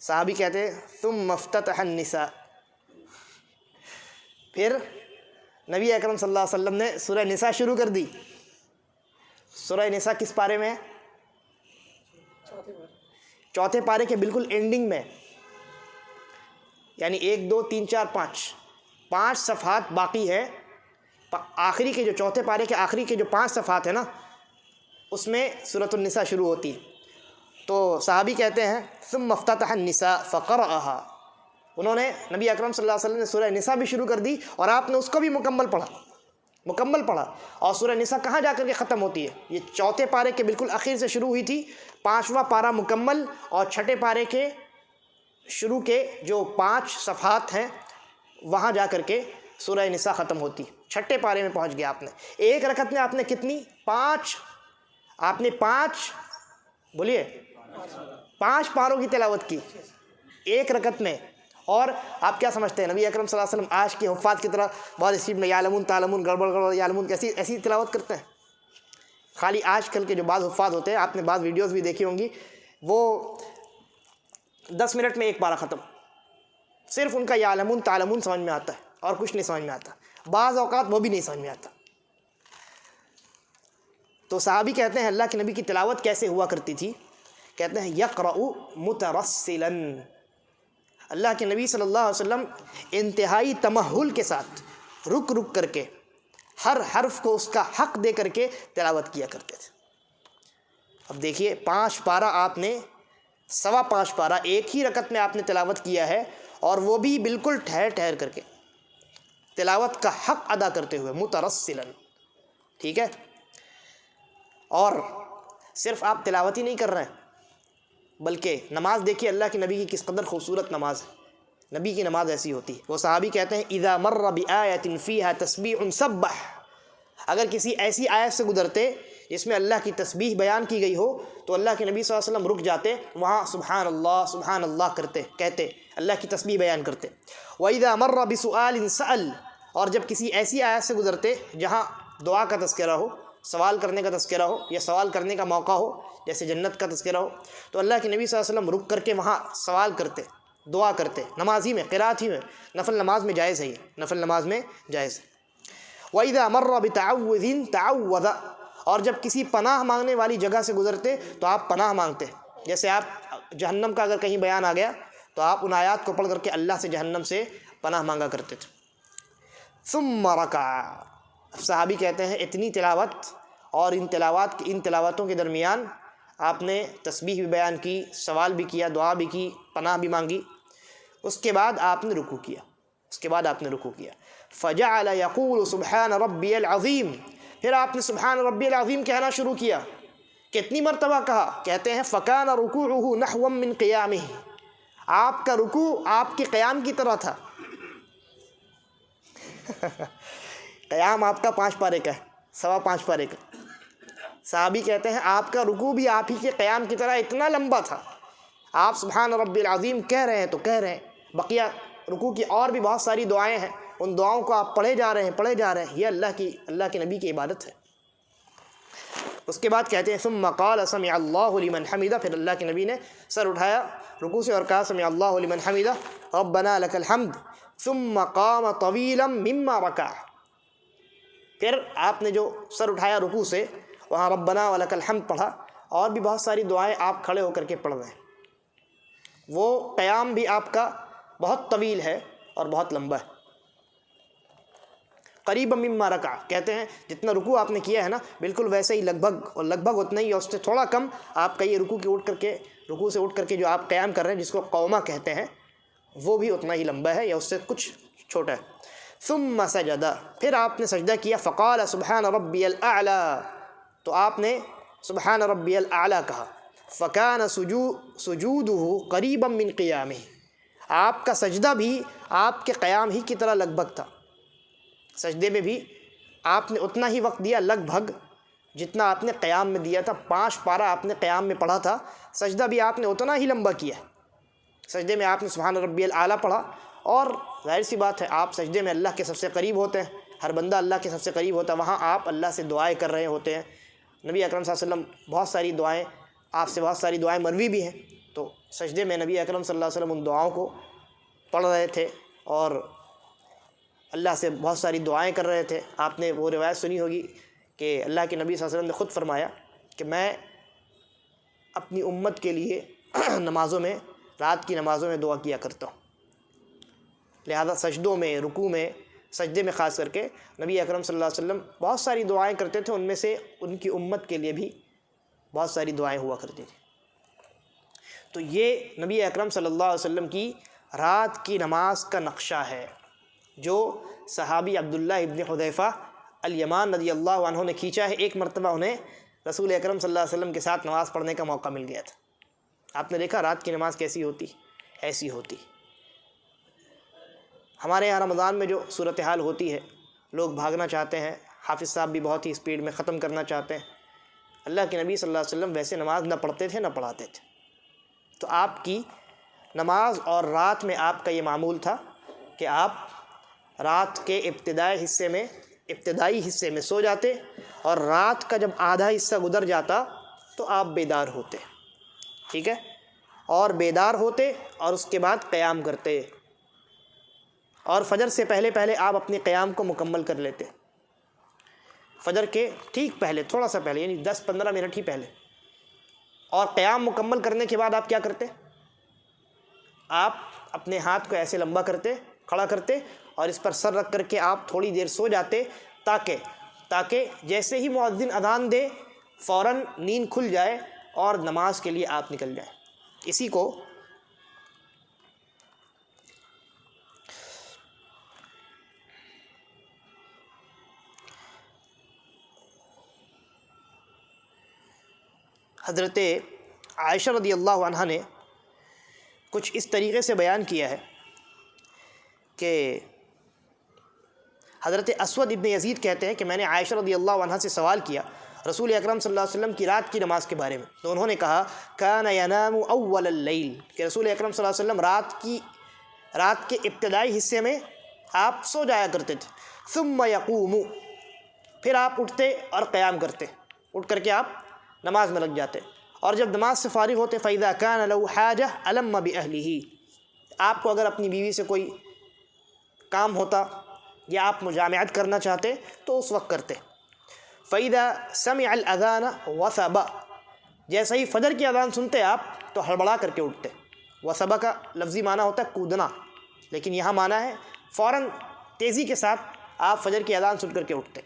صحابی کہتے ہیں ثم افتتح النساء، پھر نبی اکرم صلی اللہ علیہ وسلم نے سورہ نساء شروع کر دی. سورہ نساء کس پارے میں؟ چوتھے پارے کے بالکل اینڈنگ میں، یعنی 1 2 3 4 5 صفحات باقی ہے. آخری کے جو چوتھے پارے کے آخری کے جو 5 صفحات ہیں نا، اس میں سورۃ النساء شروع ہوتی ہے. تو صحابی کہتے ہیں ثم افتتح النساء فقرأها، انہوں نے نبی اکرم صلی اللہ علیہ وسلم نے سورہ نساء بھی شروع کر دی اور آپ نے اس کو بھی مکمل پڑھا. اور سورہ نساء کہاں جا کر کے ختم ہوتی ہے؟ یہ چوتھے پارے کے بالکل اخیر سے شروع ہوئی تھی، 5واں پارہ مکمل اور چھٹے پارے کے شروع کے جو 5 صفحات ہیں وہاں جا کر کے سورہ نساء ختم ہوتی. چھٹے پارے میں پہنچ گیا آپ نے. ایک رکعت میں آپ نے کتنی؟ 5، آپ نے 5 بولیے 5 پاروں کی تلاوت کی ایک رکعت میں. اور آپ کیا سمجھتے ہیں نبی اکرم صلی اللہ علیہ وسلم آج کے حفاظ کی طرح بہت اسپیڈ میں یعلمون تعلمون گڑبڑ یعلمون ایسی تلاوت کرتے ہیں؟ خالی آج کل کے جو بعض حفاظ ہوتے ہیں، آپ نے بعض ویڈیوز بھی دیکھی ہوں گی، وہ 10 منٹ میں ایک پارہ ختم، صرف ان کا یعلمون تعلمون سمجھ میں آتا ہے اور کچھ نہیں سمجھ میں آتا، بعض اوقات وہ بھی نہیں سمجھ میں آتا. تو صحابی کہتے ہیں اللہ کے نبی کی تلاوت کیسے ہوا کرتی تھی؟ کہتے ہیں یقرأ مترسلا، اللہ کے نبی صلی اللہ علیہ وسلم انتہائی تمہل کے ساتھ رک کر کے ہر حرف کو اس کا حق دے کر کے تلاوت کیا کرتے تھے. اب دیکھیے 5 پارہ آپ نے 5.25 پارہ ایک ہی رکعت میں آپ نے تلاوت کیا ہے، اور وہ بھی بالکل ٹھہر کر کے تلاوت کا حق ادا کرتے ہوئے مترسلا. ٹھیک ہے، اور صرف آپ تلاوت ہی نہیں کر رہے ہیں بلکہ نماز دیکھیے اللہ کے نبی کی کس قدر خوبصورت نماز ہے. نبی کی نماز ایسی ہوتی ہے. وہ صحابی کہتے ہیں اذا مر بآیۃ فیہا تسبیح سبح، اگر کسی ایسی آیت سے گزرتے جس میں اللہ کی تسبیح بیان کی گئی ہو تو اللہ کے نبی صلی اللہ علیہ وسلم رک جاتے، وہاں سبحان اللہ کہتے اللہ کی تسبیح بیان کرتے. وَإِذَا مَرَّ بِسُؤَالٍ سَأَلَ، اور جب کسی ایسی آیت سے گزرتے جہاں دعا کا تذکرہ ہو، سوال کرنے کا تذکرہ ہو یا سوال کرنے کا موقع ہو، جیسے جنت کا تذکرہ ہو، تو اللہ کے نبی صلی اللہ علیہ وسلم رک کر کے وہاں سوال کرتے، دعا کرتے، نماز ہی میں، قرات ہی میں. نفل نماز میں جائز ہے، یہ نفل نماز میں جائز ہے. وَإِذَا مَرَّ بِتَعَوُّذٍ تَعَوَّذَ، اور جب کسی پناہ مانگنے والی جگہ سے گزرتے تو آپ پناہ مانگتے، جیسے آپ جہنم کا اگر کہیں بیان آ گیا تو آپ ان آیات کو پڑھ کر کے اللہ سے جہنم سے پناہ مانگا کرتے تھے. ثم رکع، صحابی کہتے ہیں اتنی تلاوت اور ان تلاوتوں کے درمیان آپ نے تسبیح بھی بیان کی، سوال بھی کیا، دعا بھی کی، پناہ بھی مانگی. اس کے بعد آپ نے رکوع کیا. فجعل یقول سبحان ربی العظیم، پھر آپ نے سبحان ربی العظیم کہنا شروع کیا. کتنی مرتبہ کہا؟ کہتے ہیں فکان رکوعہ نحوا من قیامہ، آپ کا رکوع آپ کے قیام کی طرح تھا. قیام آپ کا 5 پارے کا ہے، 5.25 پارے کا. صحابی کہتے ہیں آپ کا رکوع بھی آپ ہی کے قیام کی طرح اتنا لمبا تھا. آپ سبحان ربی العظیم کہہ رہے ہیں تو کہہ رہے ہیں، بقیہ رکوع کی اور بھی بہت ساری دعائیں ہیں، ان دعاؤں کو آپ پڑھے جا رہے ہیں. یہ اللہ کے نبی کی عبادت ہے. اس کے بعد کہتے ہیں ثم قال سمع اللہ لمن حمدہ، پھر اللہ کے نبی نے سر اٹھایا رکوع سے اور کہا سمع اللہ لمن حمدہ ربنا لک الحمد، ثم قام طویلا مما رکع، پھر آپ نے جو سر اٹھایا رکوع سے، وہاں ربنا ولک الحمد پڑھا، اور بھی بہت ساری دعائیں آپ کھڑے ہو کر کے پڑھ رہے ہیں۔ وہ قیام بھی آپ کا بہت طویل ہے اور بہت لمبا ہے۔ قریبا مما رکع، کہتے ہیں جتنا رکوع آپ نے کیا ہے نا، بالکل ویسے ہی لگ بھگ اتنا ہی، اور اس سے تھوڑا کم آپ کا یہ رکوع سے اٹھ کر کے جو آپ قیام کر رہے ہیں، جس کو قومہ کہتے ہیں، وہ بھی اتنا ہی لمبا ہے یا اس سے کچھ چھوٹا ہے۔ ثم سجد، پھر آپ نے سجدہ کیا، فقال سبحان ربی الاعلی، تو آپ نے سبحان ربی الاعلی کہا، فکان سجودہ قریبا من قیامہ، آپ کا سجدہ بھی آپ کے قیام ہی کی طرح لگ بھگ تھا۔ سجدے میں بھی آپ نے اتنا ہی وقت دیا لگ بھگ جتنا آپ نے قیام میں دیا تھا۔ 5 پارہ آپ نے قیام میں پڑھا تھا، سجدہ بھی آپ نے اتنا ہی لمبا کیا ہے۔ سجدے میں آپ نے سبحان ربی الاعلیٰ پڑھا، اور ظاہر سی بات ہے آپ سجدے میں اللہ کے سب سے قریب ہوتے ہیں، ہر بندہ اللہ کے سب سے قریب ہوتا ہے، وہاں آپ اللہ سے دعائیں کر رہے ہوتے ہیں۔ نبی اکرم صلی اللہ علیہ وسلم بہت ساری دعائیں، آپ سے بہت ساری دعائیں مروی بھی ہیں، تو سجدے میں نبی اکرم صلی اللہ علیہ وسلم ان دعاؤں کو پڑھ رہے تھے اور اللہ سے بہت ساری دعائیں کر رہے تھے۔ آپ نے وہ روایت سنی ہوگی کہ اللہ کے نبی صلی اللہ علیہ وسلم نے خود فرمایا کہ میں اپنی امت کے لیے نمازوں میں، رات کی نمازوں میں دعا کیا کرتا ہوں، لہذا سجدوں میں، رکوع میں، سجدے میں خاص کر کے نبی اکرم صلی اللہ علیہ وسلم بہت ساری دعائیں کرتے تھے، ان میں سے ان کی امت کے لیے بھی بہت ساری دعائیں ہوا کرتی تھیں۔ تو یہ نبی اکرم صلی اللہ علیہ وسلم کی رات کی نماز کا نقشہ ہے، جو صحابی عبداللہ ابن حذیفہ الیمان رضی اللہ عنہ نے کھینچا ہے۔ ایک مرتبہ انہیں رسول اکرم صلی اللہ علیہ وسلم کے ساتھ نماز پڑھنے کا موقع مل گیا تھا۔ آپ نے دیکھا رات کی نماز کیسی ہوتی، ایسی ہوتی۔ ہمارے یہاں رمضان میں جو صورتحال ہوتی ہے، لوگ بھاگنا چاہتے ہیں، حافظ صاحب بھی بہت ہی اسپیڈ میں ختم کرنا چاہتے ہیں۔ اللہ کے نبی صلی اللہ علیہ وسلم ویسے نماز نہ پڑھتے تھے نہ پڑھاتے تھے۔ تو آپ کی نماز اور رات میں آپ کا یہ معمول تھا کہ آپ رات کے ابتدائی حصے میں سو جاتے، اور رات کا جب آدھا حصہ گزر جاتا تو آپ بیدار ہوتے، ٹھیک ہے، اور بیدار ہوتے اور اس کے بعد قیام کرتے، اور فجر سے پہلے آپ اپنے قیام کو مکمل کر لیتے، فجر کے ٹھیک پہلے، تھوڑا سا پہلے، یعنی 10-15 منٹ ہی پہلے۔ اور قیام مکمل کرنے کے بعد آپ کیا کرتے؟ آپ اپنے ہاتھ کو ایسے لمبا کرتے، کھڑا کرتے، اور اس پر سر رکھ کر کے آپ تھوڑی دیر سو جاتے، تاکہ جیسے ہی مؤذن اذان دے فوراً نیند کھل جائے اور نماز کے لیے آپ نکل جائیں۔ اسی کو حضرت عائشہ رضی اللہ عنہا نے کچھ اس طریقے سے بیان کیا ہے کہ حضرت اسود ابن یزید کہتے ہیں کہ میں نے عائشہ رضی اللہ عنہا سے سوال کیا رسول اکرم صلی اللہ علیہ وسلم کی رات کی نماز کے بارے میں، تو انہوں نے کہا کان ینام اول اللیل، کہ رسول اکرم صلی اللہ علیہ وسلم رات کے ابتدائی حصے میں آپ سو جایا کرتے تھے، ثم یقوم، پھر آپ اٹھتے اور قیام کرتے، اٹھ کر کے آپ نماز میں لگ جاتے، اور جب نماز سے فارغ ہوتے فَإِذَا كَانَ لَهُ حَاجَةٌ أَلَمَّ بِأَهْلِهِ، آپ کو اگر اپنی بیوی سے کوئی کام ہوتا یا آپ مجامعت کرنا چاہتے تو اس وقت کرتے۔ فَإِذَا سَمِعَ الْأَذَانَ وَثَبَ، جیسے ہی فجر کی اذان سنتے آپ تو ہڑبڑا کر کے اٹھتے۔ وثبا کا لفظی معنی ہوتا ہے کودنا، لیکن یہاں معنی ہے فوراً تیزی کے ساتھ آپ فجر کی اذان سن کر کے اٹھتے۔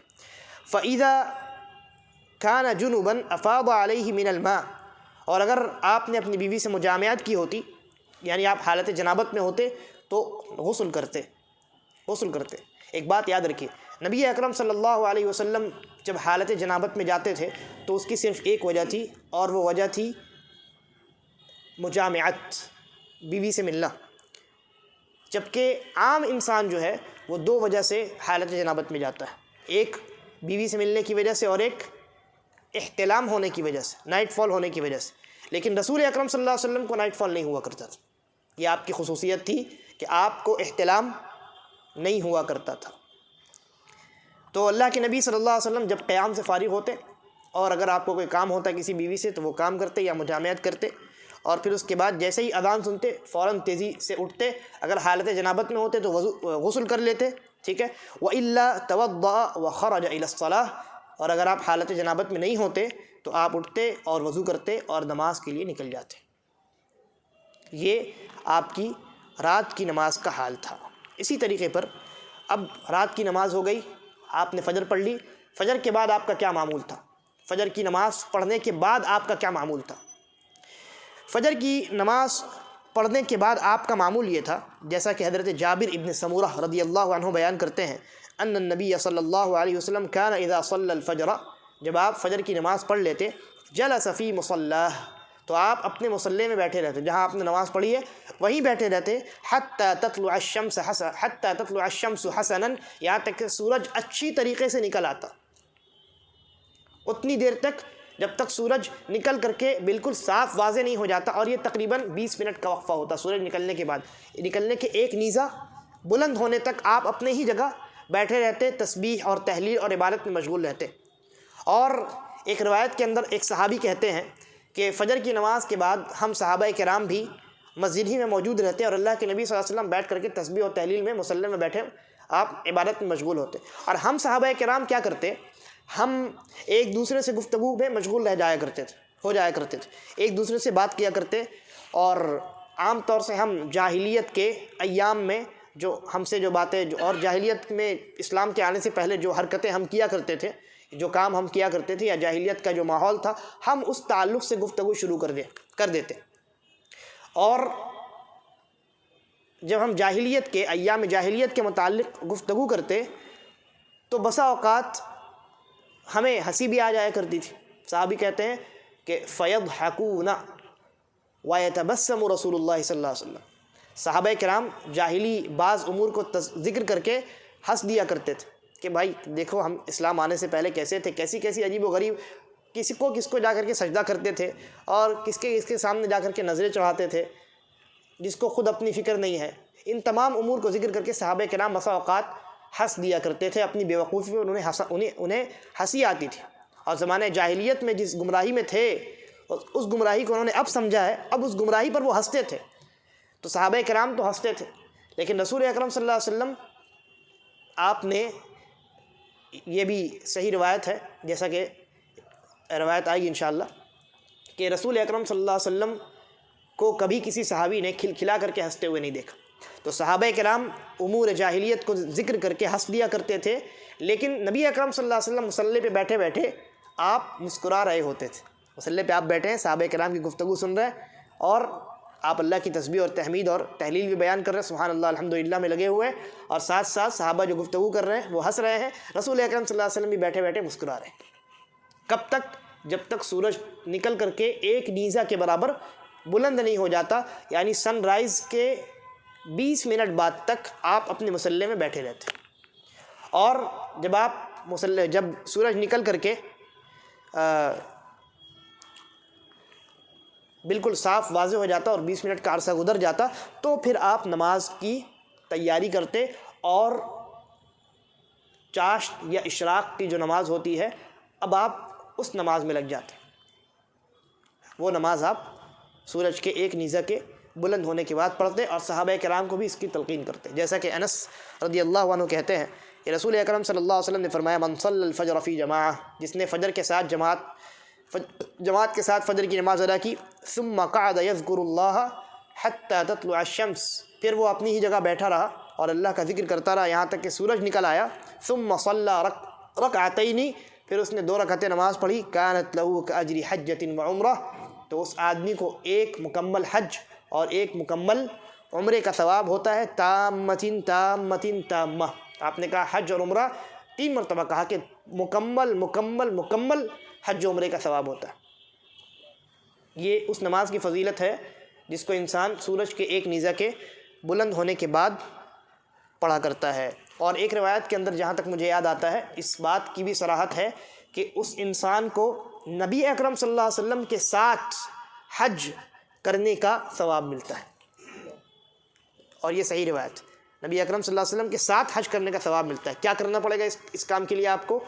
فَإِذَا كَانَ جُنُبًا أَفَاضَ عَلَيْهِ مِنَ الْمَاءِ، اور اگر آپ نے اپنی بیوی سے مجامعت کی ہوتی، یعنی آپ حالت جنابت میں ہوتے تو غسل کرتے۔ ایک بات یاد رکھیے، نبی اکرم صلی اللہ علیہ وسلم جب حالت جنابت میں جاتے تھے تو اس کی صرف ایک وجہ تھی، اور وہ وجہ تھی مجامعت، بیوی سے ملنا، جبکہ عام انسان جو ہے وہ 2 وجہ سے حالت جنابت میں جاتا ہے، ایک بیوی سے ملنے کی وجہ سے اور ایک احتلام ہونے کی وجہ سے، نائٹ فال ہونے کی وجہ سے۔ لیکن رسول اکرم صلی اللہ علیہ وسلم کو نائٹ فال نہیں ہوا کرتا تھا، یہ آپ کی خصوصیت تھی کہ آپ کو احتلام نہیں ہوا کرتا تھا۔ تو اللہ کے نبی صلی اللہ علیہ وسلم جب قیام سے فارغ ہوتے اور اگر آپ کو کوئی کام ہوتا کسی بیوی سے تو وہ کام کرتے یا مجامعت کرتے، اور پھر اس کے بعد جیسے ہی اذان سنتے فوراً تیزی سے اٹھتے، اگر حالت جنابت میں ہوتے تو غسل کر لیتے، ٹھیک ہے، وَإِلَّا تَوَضَّأَ وَخَرَجَ إِلَى الصَّلَاةِ، اور اگر آپ حالت جنابت میں نہیں ہوتے تو آپ اٹھتے اور وضو کرتے اور نماز کے لیے نکل جاتے۔ یہ آپ کی رات کی نماز کا حال تھا۔ اسی طریقے پر اب رات کی نماز ہو گئی، آپ نے فجر پڑھ لی، فجر کے بعد آپ کا کیا معمول تھا؟ فجر کی نماز پڑھنے کے بعد آپ کا کیا معمول تھا؟ فجر کی نماز پڑھنے کے بعد آپ کا معمول یہ تھا، جیسا کہ حضرت جابر ابن سمورہ رضی اللہ عنہ بیان کرتے ہیں، ان النبی صلی اللہ علیہ وسلم کان اذا صلی الفجر، جب آپ فجر کی نماز پڑھ لیتے، جلس فی مصلاہ، تو آپ اپنے مصلی میں بیٹھے رہتے، جہاں آپ نے نماز پڑھی ہے وہیں بیٹھے رہتے، حتی تطلع الشمس حسنا، یہاں تک کہ سورج اچھی طریقے سے نکل آتا، اتنی دیر تک جب تک سورج نکل کر کے بالکل صاف واضح نہیں ہو جاتا، اور یہ تقریباً 20 منٹ کا وقفہ ہوتا سورج نکلنے کے بعد، نکلنے کے ایک نیزہ بلند ہونے تک آپ اپنے ہی جگہ بیٹھے رہتے، تسبیح اور تحلیل اور عبادت میں مشغول رہتے۔ اور ایک روایت کے اندر ایک صحابی کہتے ہیں کہ فجر کی نماز کے بعد ہم صحابہ کرام بھی مسجد ہی میں موجود رہتے اور اللہ کے نبی صلی اللہ علیہ وسلم بیٹھ کر کے تسبیح اور تحلیل میں مصلی میں بیٹھے آپ عبادت میں مشغول ہوتے، اور ہم صحابہ کرام کیا کرتے، ہم ایک دوسرے سے گفتگو میں مشغول ہو جایا کرتے تھے، ایک دوسرے سے بات کیا کرتے، اور عام طور سے ہم جاہلیت کے ایام میں جو ہم سے جو باتیں اور جاہلیت میں اسلام کے آنے سے پہلے جو حرکتیں ہم کیا کرتے تھے، جو کام ہم کیا کرتے تھے، یا جاہلیت کا جو ماحول تھا، ہم اس تعلق سے گفتگو شروع کر دیتے، اور جب ہم جاہلیت کے ایام جاہلیت کے متعلق گفتگو کرتے تو بسا اوقات ہمیں ہنسی بھی آ جایا کرتی تھی۔ صحابی کہتے ہیں کہ فَيَضْحَكُونَ وَيَتَبَسَّمُ رسول اللہ صلی اللہ علیہ وسلم، صحابہ کرام جاہلی بعض امور کو ذکر کر کے ہنس دیا کرتے تھے کہ بھائی دیکھو ہم اسلام آنے سے پہلے کیسے تھے، کیسی عجیب و غریب، کس کو جا کر کے سجدہ کرتے تھے، اور کس کے سامنے جا کر کے نظریں چڑھاتے تھے، جس کو خود اپنی فکر نہیں ہے۔ ان تمام امور کو ذکر کر کے صحابہ کرام بسا اوقات ہنس دیا کرتے تھے، اپنی بے وقوفی میں انہیں ہنسی آتی تھی، اور زمانہ جاہلیت میں جس گمراہی میں تھے اس گمراہی کو انہوں نے اب سمجھا ہے، اب اس گمراہی پر وہ ہنستے تھے۔ تو صحابہ کرام تو ہنستے تھے، لیکن رسول اکرم صلی اللہ علیہ وسلم آپ نے، یہ بھی صحیح روایت ہے جیسا کہ روایت آئے گی انشاءاللہ، کہ رسول اکرم صلی اللہ علیہ وسلم کو کبھی کسی صحابی نے کھلکھلا کر کے ہنستے ہوئے نہیں دیکھا۔ تو صحابہ کرام امور جاہلیت کو ذکر کر کے ہنس دیا کرتے تھے، لیکن نبی اکرم صلی اللہ علیہ وسلم مصلی پہ بیٹھے بیٹھے آپ مسکرا رہے ہوتے تھے۔ مصلی پہ آپ بیٹھے ہیں، صحابہ کرام کی گفتگو سن رہے ہیں، اور آپ اللہ کی تسبیح اور تحمید اور تحلیل بھی بیان کر رہے ہیں، سبحان اللہ الحمدللہ میں لگے ہوئے ہیں، اور ساتھ ساتھ صحابہ جو گفتگو کر رہے ہیں وہ ہنس رہے ہیں، رسول اکرم صلی اللہ علیہ وسلم بھی بیٹھے بیٹھے مسکرا رہے ہیں۔ کب تک؟ جب تک سورج نکل کر کے ایک نیزہ کے برابر بلند نہیں ہو جاتا، یعنی سن رائز کے 20 منٹ بعد تک آپ اپنے مصلی میں بیٹھے رہتے، اور جب سورج نکل کر کے بالکل صاف واضح ہو جاتا اور 20 منٹ کا عرصہ گزر جاتا تو پھر آپ نماز کی تیاری کرتے، اور چاشت یا اشراق کی جو نماز ہوتی ہے اب آپ اس نماز میں لگ جاتے، وہ نماز آپ سورج کے ایک نیزہ کے بلند ہونے کے بعد پڑھتے، اور صحابہ کرام کو بھی اس کی تلقین کرتے، جیسا کہ انس رضی اللہ عنہ کہتے ہیں کہ رسول اکرم صلی اللہ علیہ وسلم نے فرمایا من صلی الفجر فی جماعہ، جس نے فجر کے ساتھ جماعت کے ساتھ فجر کی نماز ادا کی، ثم قعد یذکر اللہ حتی تطلع الشمس، پھر وہ اپنی ہی جگہ بیٹھا رہا اور اللہ کا ذکر کرتا رہا یہاں تک کہ سورج نکل آیا، ثم صلی رکعتین، پھر اس نے 2 رکعتیں نماز پڑھی، کانت لہ کاجر حجۃ وعمرہ، تو اس آدمی کو ایک مکمل حج اور ایک مکمل عمرے کا ثواب ہوتا ہے، تامۃ تامہ، آپ نے کہا حج اور عمرہ 3 مرتبہ کہا کہ مکمل حج و عمرے کا ثواب ہوتا ہے۔ یہ اس نماز کی فضیلت ہے جس کو انسان سورج کے ایک نیزہ کے بلند ہونے کے بعد پڑھا کرتا ہے۔ اور ایک روایت کے اندر جہاں تک مجھے یاد آتا ہے اس بات کی بھی صراحت ہے کہ اس انسان کو نبی اکرم صلی اللہ علیہ وسلم کے ساتھ حج کرنے کا ثواب ملتا ہے، اور یہ صحیح روایت، نبی اکرم صلی اللہ علیہ وسلم کے ساتھ حج کرنے کا ثواب ملتا ہے۔ کیا کرنا پڑے گا اس کام کے لیے؟ آپ کو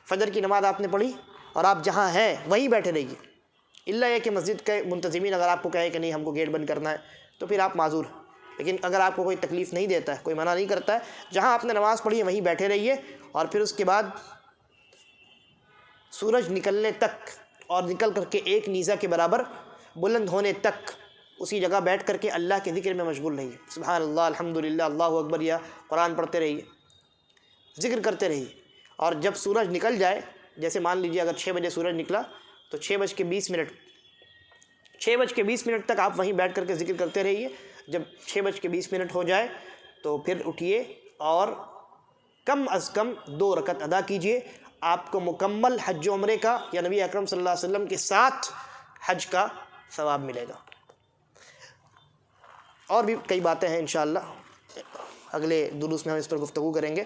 فجر کی نماز آپ نے پڑھی اور آپ جہاں ہیں وہیں بیٹھے رہیے، الا یہ کہ مسجد کے منتظمین اگر آپ کو کہے کہ نہیں ہم کو گیٹ بند کرنا ہے تو پھر آپ معذور ہیں، لیکن اگر آپ کو کوئی تکلیف نہیں دیتا ہے، کوئی منع نہیں کرتا ہے، جہاں آپ نے نماز پڑھی ہے وہیں بیٹھے رہیے، اور پھر اس کے بعد سورج نکلنے تک اور نکل کر کے ایک نیزہ کے برابر بلند ہونے تک اسی جگہ بیٹھ کر کے اللہ کے ذکر میں مشغول رہیے، سبحان اللہ، الحمدللہ، اللہ اکبر، یا قرآن پڑھتے رہیے، ذکر کرتے رہیے۔ اور جب سورج نکل جائے، جیسے مان لیجیے اگر 6 بجے سورج نکلا تو 6:20 تک آپ وہیں بیٹھ کر کے ذکر کرتے رہیے۔ جب 6:20 ہو جائے تو پھر اٹھیے اور کم از کم 2 رکعت ادا کیجئے، آپ کو مکمل حج و عمرے کا یا نبی اکرم صلی اللہ علیہ وسلم کے ساتھ حج کا ثواب ملے گا۔ اور بھی کئی باتیں ہیں انشاءاللہ، اگلے دروس میں ہم اس پر گفتگو کریں گے۔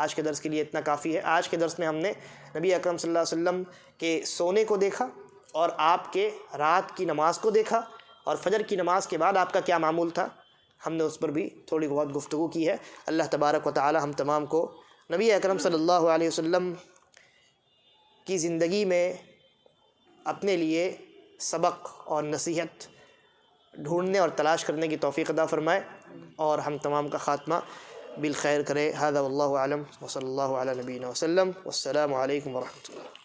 آج کے درس کے لیے اتنا کافی ہے۔ آج کے درس میں ہم نے نبی اکرم صلی اللہ علیہ وسلم کے سونے کو دیکھا، اور آپ کے رات کی نماز کو دیکھا، اور فجر کی نماز کے بعد آپ کا کیا معمول تھا، ہم نے اس پر بھی تھوڑی بہت گفتگو کی ہے۔ اللہ تبارک و تعالی ہم تمام کو نبی اکرم صلی اللہ علیہ وسلم کی زندگی میں اپنے لیے سبق اور نصیحت ڈھونڈنے اور تلاش کرنے کی توفیق عطا فرمائے، اور ہم تمام کا خاتمہ بالخیر کرے۔ ھذا واللہ اعلم وصلی اللہ علی نبینا وسلم، والسلام علیکم ورحمۃ اللہ۔